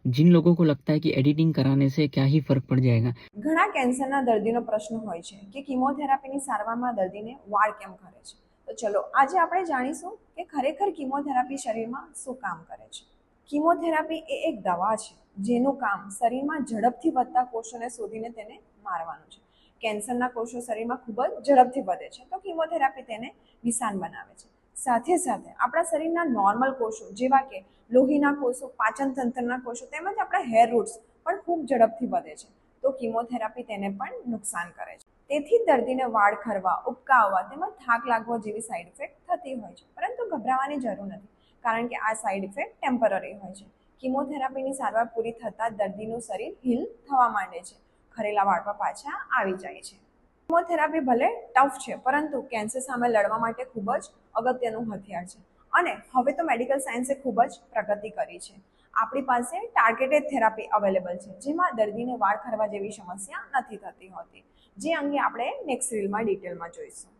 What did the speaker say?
जिन लोगों को लगता है कि एडिटिंग कराने से क्या ही फ़र्क पड़ जाएगा। ઘણા કેન્સરના દર્દીનો પ્રશ્ન હોય છે કે કિમોથેરાપીની સારવારમાં દર્દીને વાળ કેમ ખરે છે. તો ચલો આજે આપણે જાણીશું કે ખરેખર કિમોથેરાપી શરીરમાં શું કામ કરે છે. કિમોથેરાપી એ એક દવા છે જેનું કામ શરીરમાં ઝડપથી વધતા કોષોને શોધીને તેને મારવાનું છે. કેન્સરના કોષો શરીરમાં ખૂબ જ ઝડપથી વધે છે તો કિમોથેરાપી તેને નિશાન બનાવે છે. સાથે સાથે આપણા શરીરના નોર્મલ કોષો જેવા કે લોહીના કોષો, પાચન તંત્રના કોષો તેમજ આપણા હેર રૂટ્સ પણ ખૂબ ઝડપથી વધે છે તો કિમોથેરાપી તેને પણ નુકસાન કરે છે. તેથી દર્દીને વાળ ખરવા, ઉબકા આવવા તેમજ થાક લાગવો જેવી સાઈડ ઇફેક્ટ થતી હોય છે, પરંતુ ગભરાવાની જરૂર નથી કારણ કે આ સાઈડ ઇફેક્ટ ટેમ્પરરી હોય છે. કિમોથેરાપીની સારવાર પૂરી થતાં દર્દીનું શરીર હીલ થવા માંડે છે, ખરેલા વાળ પર પાછા આવી જાય છે. કિમોથેરાપી ભલે ટફ છે પરંતુ કેન્સર સામે લડવા માટે ખૂબ જ અગત્યનું હથિયાર છે અને હવે તો મેડિકલ સાયન્સે ખૂબ જ પ્રગતિ કરી છે. આપણી પાસે ટાર્ગેટેડ થેરાપી અવેલેબલ છે જેમાં દર્દીને વાળ ખરવા જેવી સમસ્યા નથી થતી હોતી, જે અંગે આપણે નેક્સ્ટ રીલમાં ડિટેલમાં જોઈશું.